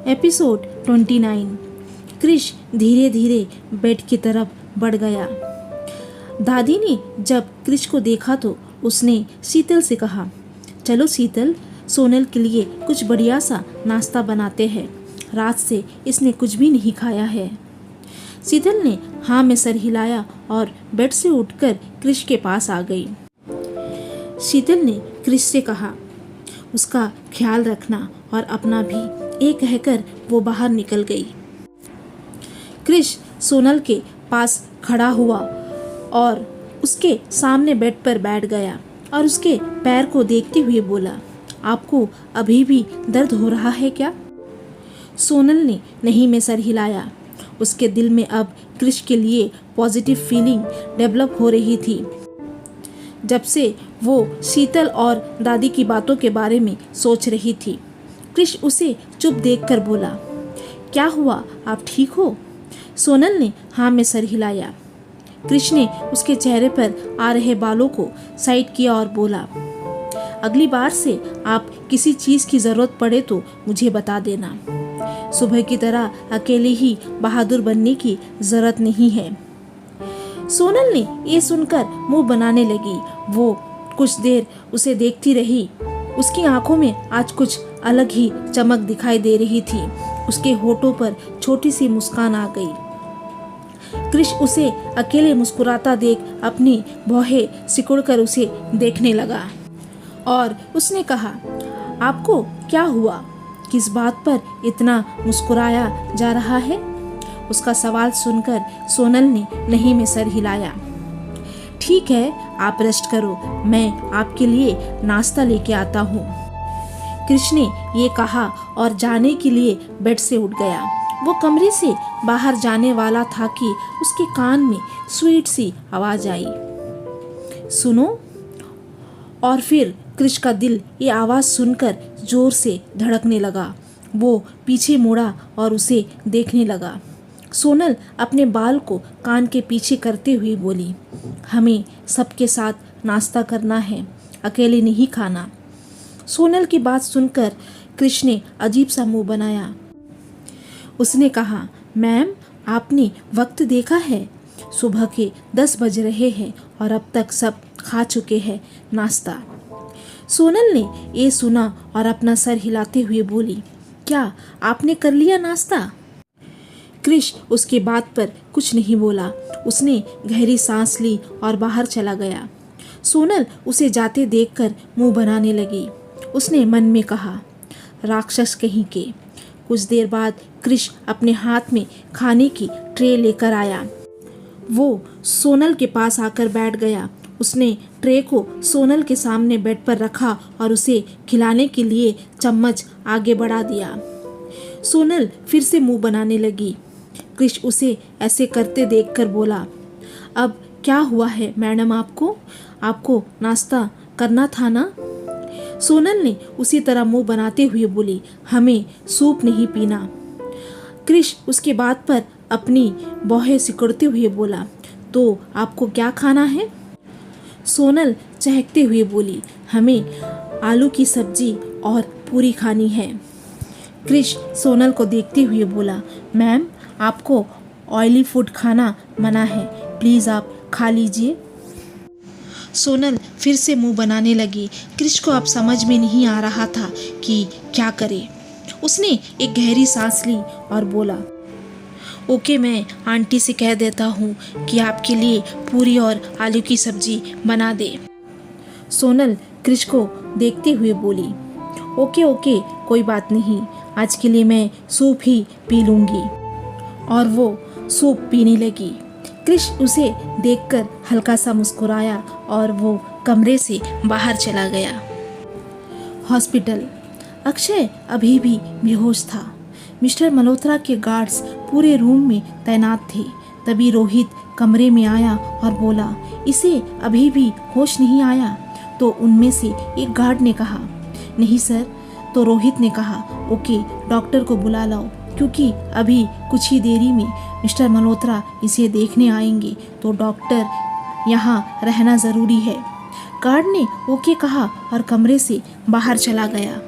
Episode 29। Krrish धीरे धीरे bed की तरफ बढ़ गया। दादी ने जब क्रिश को देखा तो उसने शीतल से कहा, चलो शीतल, सोनल के लिए कुछ बढ़िया सा नाश्ता बनाते हैं। रात से इसने कुछ भी नहीं खाया है। शीतल ने हाँ में सर हिलाया और बेड से उठकर क्रिश के पास आ गई। शीतल ने क्रिश से कहा, उसका ख्याल रखना और अपना भी। ये कहकर वो बाहर निकल गई। क्रिश सोनल के पास खड़ा हुआ और उसके सामने बेड पर बैठ गया और उसके पैर को देखते हुए बोला, आपको अभी भी दर्द हो रहा है क्या? सोनल ने नहीं में सर हिलाया। उसके दिल में अब क्रिश के लिए पॉजिटिव फीलिंग डेवलप हो रही थी। जब से वो शीतल और दादी की बातों के बारे में सोच रही थी। क्रिश उसे चुप देखकर बोला, क्या हुआ, आप ठीक हो? सोनल ने हाँ में सर हिलाया। क्रिश ने उसके चेहरे पर आ रहे बालों को साइड किया और बोला, अगली बार से आप किसी चीज़ की ज़रूरत पड़े तो मुझे बता देना। सुबह की तरह अकेले ही बहादुर बनने की ज़रूरत नहीं है। सोनल ने ये सुनकर मुंह बनाने लगी। वो कुछ देर उसे देखती रही। उसकी आंखों में आज कुछ अलग ही चमक दिखाई दे रही थी। उसके होठों पर छोटी सी मुस्कान आ गई। क्रिश उसे अकेले मुस्कुराता देख अपनी भौहें सिकुड़कर उसे देखने लगा और उसने कहा, आपको क्या हुआ? किस बात पर इतना मुस्कुराया जा रहा है? उसका सवाल सुनकर सोनल ने नहीं में सर हिलाया। ठीक है, आप रेस्ट करो, मैं आपके लिए नाश्ता लेके आता हूँ। क्रिश ने ये कहा और जाने के लिए बेड से उठ गया। वो कमरे से बाहर जाने वाला था कि उसके कान में स्वीट सी आवाज आई, सुनो। और फिर क्रिश का दिल ये आवाज सुनकर जोर से धड़कने लगा। वो पीछे मुड़ा और उसे देखने लगा। सोनल अपने बाल को कान के पीछे करते हुए बोली, हमें सबके साथ नाश्ता करना है, अकेले नहीं खाना। सोनल की बात सुनकर क्रिश ने अजीब सा मुंह बनाया। उसने कहा, मैम, आपने वक्त देखा है? सुबह के 10 बज रहे हैं और अब तक सब खा चुके हैं नाश्ता। सोनल ने ये सुना और अपना सर हिलाते हुए बोली, क्या आपने कर लिया नाश्ता? क्रिश उसकी बात पर कुछ नहीं बोला। उसने गहरी सांस ली और बाहर चला गया। सोनल उसे जाते देखकर मुंह बनाने लगी। उसने मन में कहा, राक्षस कहीं के। कुछ देर बाद क्रिश अपने हाथ में खाने की ट्रे लेकर आया। वो सोनल के पास आकर बैठ गया। उसने ट्रे को सोनल के सामने बेड पर रखा और उसे खिलाने के लिए चम्मच आगे बढ़ा दिया। सोनल फिर से मुंह बनाने लगी। क्रिश उसे ऐसे करते देखकर बोला, अब क्या हुआ है मैडम, आपको नाश्ता करना था ना? सोनल ने उसी तरह मुंह बनाते हुए बोली, हमें सूप नहीं पीना। क्रिश उसके बात पर अपनी भौहें सिकुड़ते हुए बोला, तो आपको क्या खाना है? सोनल चहकते हुए बोली, हमें आलू की सब्जी और पूरी खानी है। क्रिश सोनल को देखते हुए बोला, मैम, आपको ऑयली फूड खाना मना है, प्लीज़ आप खा लीजिए। सोनल फिर से मुंह बनाने लगी। क्रिश को अब समझ में नहीं आ रहा था कि क्या करे। उसने एक गहरी सांस ली और बोला, ओके, मैं आंटी से कह देता हूँ कि आपके लिए पूरी और आलू की सब्जी बना दे। सोनल क्रिश को देखते हुए बोली, ओके, कोई बात नहीं, आज के लिए मैं सूप ही पी लूँगी। और वो सूप पीने लगी। क्रिश उसे देखकर हल्का सा मुस्कुराया और वो कमरे से बाहर चला गया। हॉस्पिटल। अक्षय अभी भी बेहोश था। मिस्टर मल्होत्रा के गार्ड्स पूरे रूम में तैनात थे। तभी रोहित कमरे में आया और बोला, इसे अभी भी होश नहीं आया? तो उनमें से एक गार्ड ने कहा, नहीं सर। तो रोहित ने कहा, ओके, डॉक्टर को बुला लाओ, क्योंकि अभी कुछ ही देरी में मिस्टर मल्होत्रा इसे देखने आएंगे, तो डॉक्टर यहाँ रहना ज़रूरी है। गार्ड ने ओके कहा और कमरे से बाहर चला गया।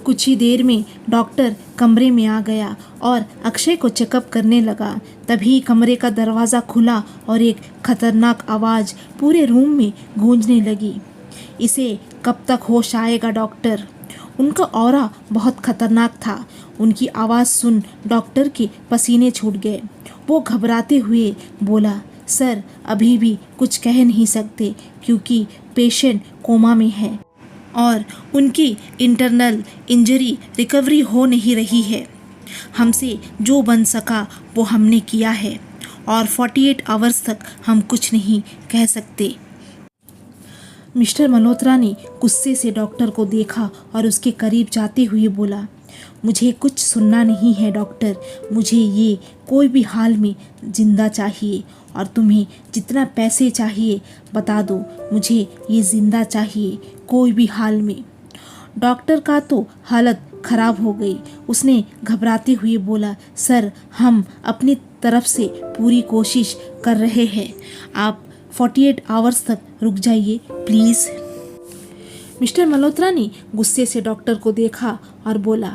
कुछ ही देर में डॉक्टर कमरे में आ गया और अक्षय को चेकअप करने लगा। तभी कमरे का दरवाज़ा खुला और एक खतरनाक आवाज़ पूरे रूम में गूंजने लगी। इसे कब तक होश आएगा डॉक्टर? उनका ऑरा बहुत खतरनाक था। उनकी आवाज़ सुन डॉक्टर के पसीने छूट गए। वो घबराते हुए बोला, सर अभी भी कुछ कह नहीं सकते क्योंकि पेशेंट कोमा में है और उनकी इंटरनल इंजरी रिकवरी हो नहीं रही है। हमसे जो बन सका वो हमने किया है और 48 आवर्स तक हम कुछ नहीं कह सकते। मिस्टर मल्होत्रा ने गुस्से से डॉक्टर को देखा और उसके करीब जाते हुए बोला, मुझे कुछ सुनना नहीं है डॉक्टर, मुझे ये कोई भी हाल में ज़िंदा चाहिए और तुम्हें जितना पैसे चाहिए बता दो, मुझे ये ज़िंदा चाहिए कोई भी हाल में। डॉक्टर का तो हालत ख़राब हो गई। उसने घबराते हुए बोला, सर हम अपनी तरफ से पूरी कोशिश कर रहे हैं, आप 48 आवर्स तक रुक जाइए प्लीज़। मिस्टर मल्होत्रा ने गुस्से से डॉक्टर को देखा और बोला,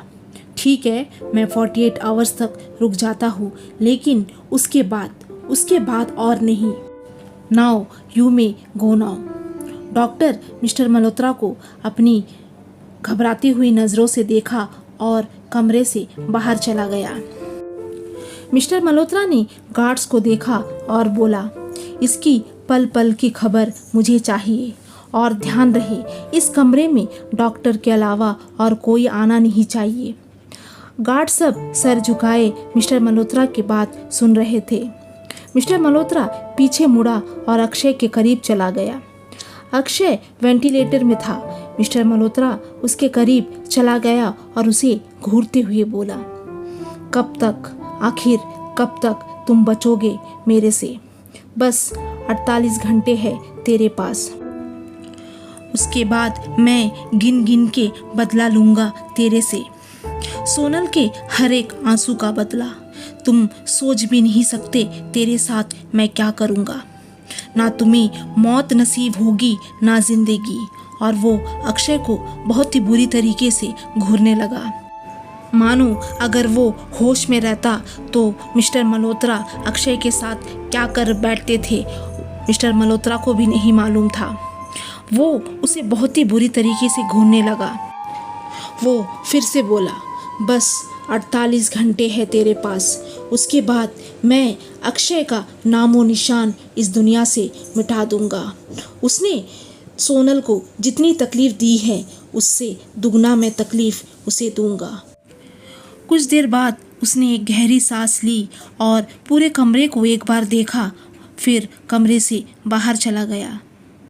ठीक है मैं 48 आवर्स तक रुक जाता हूँ, लेकिन उसके बाद और नहीं। Now you may go now. Doctor mister Malhotra को अपनी घबराती हुई नज़रों से देखा और कमरे से बाहर चला गया। मिस्टर मल्होत्रा ने गार्ड्स को देखा और बोला, इसकी पल पल की खबर मुझे चाहिए और ध्यान रहे इस कमरे में डॉक्टर के अलावा और कोई आना नहीं चाहिए। गार्ड सब सर झुकाए मिस्टर मल्होत्रा की बात सुन रहे थे। मिस्टर मल्होत्रा पीछे मुड़ा और अक्षय के करीब चला गया। अक्षय वेंटिलेटर में था। मिस्टर मल्होत्रा उसके करीब चला गया और उसे घूरते हुए बोला, कब तक, आखिर कब तक तुम बचोगे मेरे से? बस 48 घंटे है तेरे पास, उसके बाद मैं गिन गिन के बदला लूँगा तेरे से, सोनल के हर एक आंसू का बदला। तुम सोच भी नहीं सकते तेरे साथ मैं क्या करूँगा। ना तुम्हें मौत नसीब होगी ना जिंदगी। और वो अक्षय को बहुत ही बुरी तरीके से घूरने लगा। मानो अगर वो होश में रहता तो मिस्टर मल्होत्रा अक्षय के साथ क्या कर बैठते थे मिस्टर मल्होत्रा को भी नहीं मालूम था। वो उसे बहुत ही बुरी तरीके से घूरने लगा। वो फिर से बोला, बस 48 घंटे है तेरे पास, उसके बाद मैं अक्षय का नामो निशान इस दुनिया से मिटा दूंगा। उसने सोनल को जितनी तकलीफ़ दी है उससे दुगना मैं तकलीफ़ उसे दूंगा। कुछ देर बाद उसने एक गहरी सांस ली और पूरे कमरे को एक बार देखा, फिर कमरे से बाहर चला गया।